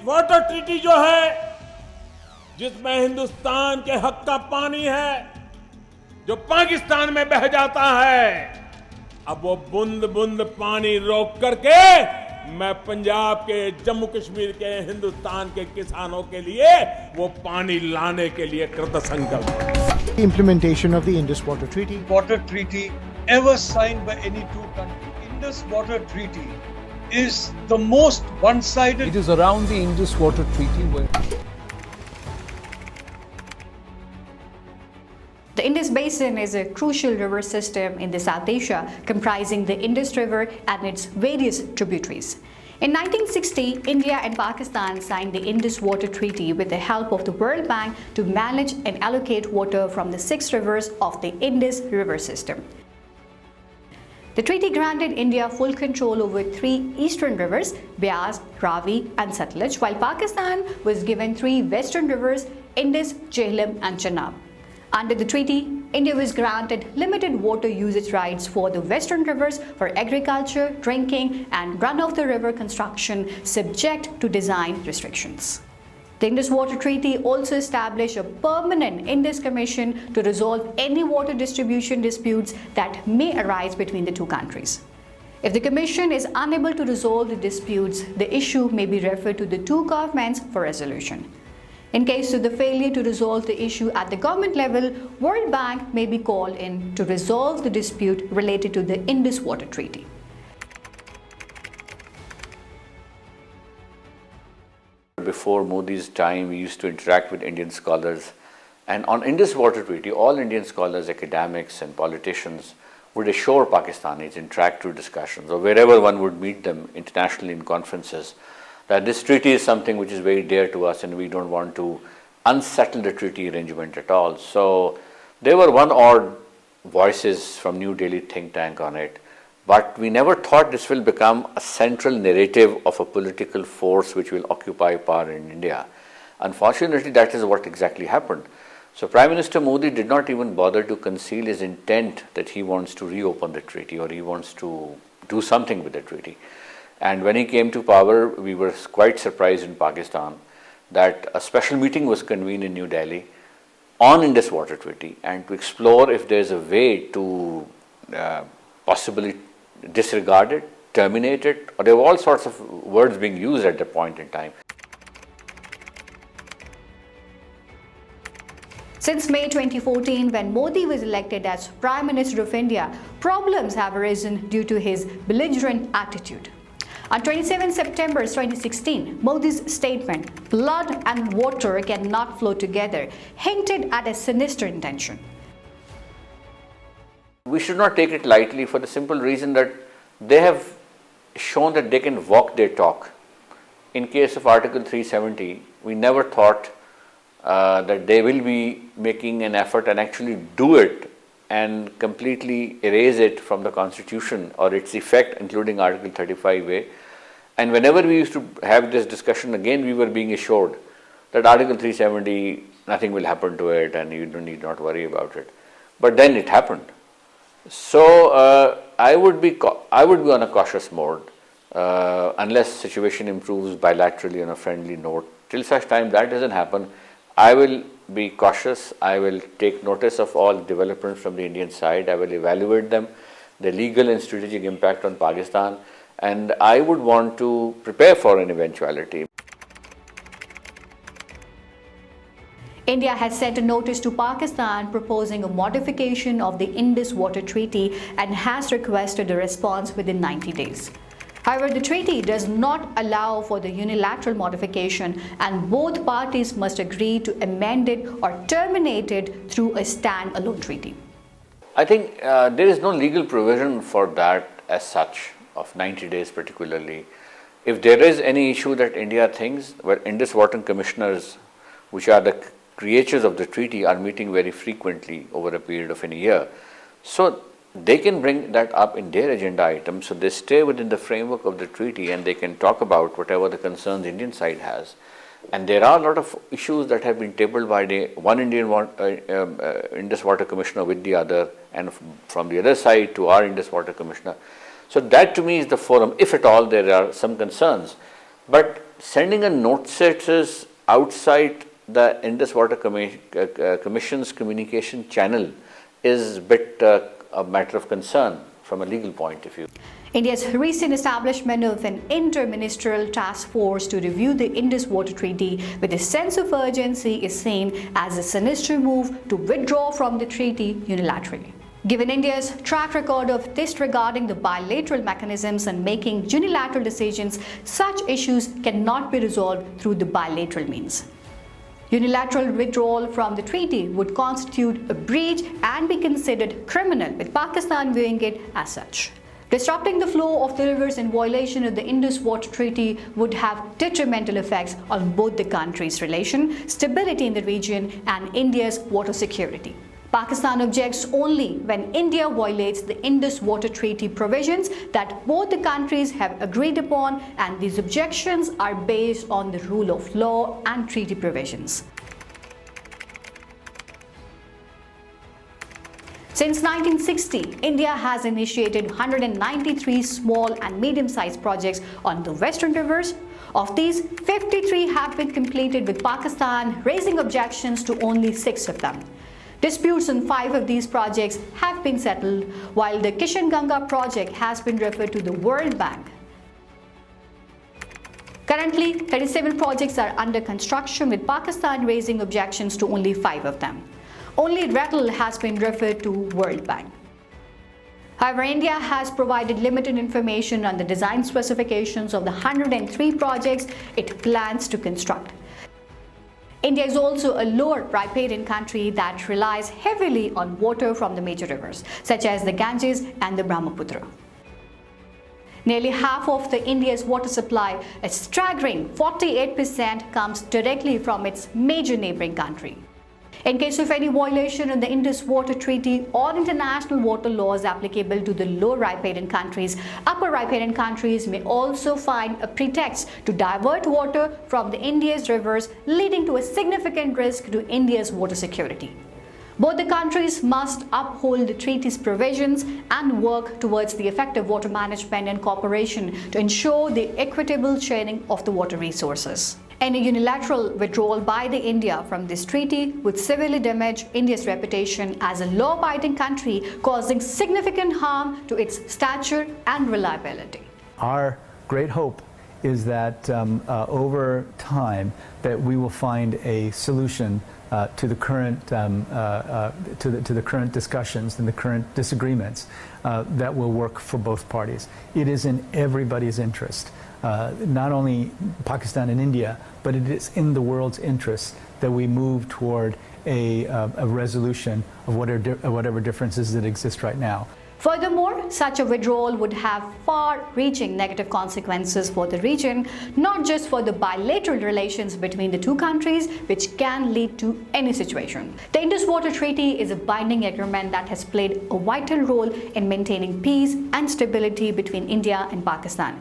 Water treaty जो है, जिसमें हिंदुस्तान के हक का पानी है, जो पाकिस्तान में बह जाता है, अब वो बूंद बूंद पानी रोक करके मैं पंजाब के, जम्मू कश्मीर के, हिंदुस्तान के किसानों के लिए वो पानी लाने के लिए कृतसंकल्प हूं। Implementation of the Indus Water Treaty. Water treaty ever signed by any two countries. Indus Water Treaty is the most one-sided. It is around the Indus Water Treaty where the Indus Basin is a crucial river system in the South Asia, comprising the Indus River and its various tributaries. In 1960, India and Pakistan signed the Indus Water Treaty with the help of the World Bank to manage and allocate water from the 6 rivers of the Indus River system. The treaty granted India full control over 3 eastern rivers, Beas, Ravi and Satluj, while Pakistan was given 3 western rivers, Indus, Jhelum and Chenab. Under the treaty, India was granted limited water usage rights for the western rivers for agriculture, drinking and run-of-the-river construction subject to design restrictions. The Indus Water Treaty also established a permanent Indus Commission to resolve any water distribution disputes that may arise between the two countries. If the Commission is unable to resolve the disputes, the issue may be referred to the two governments for resolution. In case of the failure to resolve the issue at the government level, World Bank may be called in to resolve the dispute related to the Indus Water Treaty. Before Modi's time, we used to interact with Indian scholars, and on Indus Water Treaty, all Indian scholars, academics and politicians would assure Pakistanis in track-through discussions or wherever one would meet them internationally in conferences that this treaty is something which is very dear to us and we don't want to unsettle the treaty arrangement at all. So there were one odd voices from New Delhi think tank on it, but we never thought this will become a central narrative of a political force which will occupy power in India. Unfortunately, that is what exactly happened. So Prime Minister Modi did not even bother to conceal his intent that he wants to reopen the treaty or he wants to do something with the treaty. And when he came to power, we were quite surprised in Pakistan that a special meeting was convened in New Delhi on Indus Water Treaty and to explore if there is a way to possibly disregard it, terminate it, or there were all sorts of words being used at that point in time. Since May 2014, when Modi was elected as Prime Minister of India, problems have arisen due to his belligerent attitude. On 27 September 2016, Modi's statement, "Blood and water cannot flow together," hinted at a sinister intention. We should not take it lightly for the simple reason that they have shown that they can walk their talk. In case of Article 370, we never thought that they will be making an effort and actually do it and completely erase it from the Constitution or its effect, including Article 35A. And whenever we used to have this discussion, again we were being assured that Article 370, nothing will happen to it and you need not worry about it. But then it happened. So I would be on a cautious mode unless situation improves bilaterally on a friendly note. Till such time that doesn't happen, I will be cautious. I will take notice of all developments from the Indian side. I will evaluate them, the legal and strategic impact on Pakistan, and I would want to prepare for an eventuality. India has sent a notice to Pakistan proposing a modification of the Indus Water Treaty and has requested a response within 90 days. However, the treaty does not allow for the unilateral modification and both parties must agree to amend it or terminate it through a stand-alone treaty. I think there is no legal provision for that as such, of 90 days particularly. If there is any issue that India thinks, where Indus Water Commissioners, which are the creators of the treaty, are meeting very frequently over a period of a year, so they can bring that up in their agenda items, so they stay within the framework of the treaty and they can talk about whatever the concerns the Indian side has. And there are a lot of issues that have been tabled by the one Indian Indus Water Commissioner with the other, and from the other side to our Indus Water Commissioner. So that to me is the forum, if at all there are some concerns. But sending a notice outside the Indus Water Commission's communication channel is a bit a matter of concern from a legal point of view. India's recent establishment of an inter-ministerial task force to review the Indus Water Treaty with a sense of urgency is seen as a sinister move to withdraw from the treaty unilaterally. Given India's track record of disregarding the bilateral mechanisms and making unilateral decisions, such issues cannot be resolved through the bilateral means. Unilateral withdrawal from the treaty would constitute a breach and be considered criminal, with Pakistan viewing it as such. Disrupting the flow of the rivers in violation of the Indus Water Treaty would have detrimental effects on both the countries' relation, stability in the region, and India's water security. Pakistan objects only when India violates the Indus Water Treaty provisions that both the countries have agreed upon, and these objections are based on the rule of law and treaty provisions. Since 1960, India has initiated 193 small and medium-sized projects on the western rivers. Of these, 53 have been completed, with Pakistan raising objections to only 6 of them. Disputes on 5 of these projects have been settled, while the Kishan Ganga project has been referred to the World Bank. Currently, 37 projects are under construction, with Pakistan raising objections to only 5 of them. Only Rattle has been referred to World Bank. However, India has provided limited information on the design specifications of the 103 projects it plans to construct. India is also a lower riparian country that relies heavily on water from the major rivers, such as the Ganges and the Brahmaputra. Nearly half of India's water supply, a staggering 48%, comes directly from its major neighboring country. In case of any violation of the Indus Water Treaty or international water laws applicable to the lower riparian countries, upper riparian countries may also find a pretext to divert water from India's rivers, leading to a significant risk to India's water security. Both the countries must uphold the treaty's provisions and work towards the effective water management and cooperation to ensure the equitable sharing of the water resources. Any unilateral withdrawal by India from this treaty would severely damage India's reputation as a law-abiding country, causing significant harm to its stature and reliability. Our great hope is that over time that we will find a solution to the current to the current discussions and the current disagreements that will work for both parties. It is in everybody's interest, not only Pakistan and India, but it is in the world's interest that we move toward a resolution of whatever differences that exist right now. Furthermore, such a withdrawal would have far-reaching negative consequences for the region, not just for the bilateral relations between the two countries, which can lead to any situation. The Indus Water Treaty is a binding agreement that has played a vital role in maintaining peace and stability between India and Pakistan.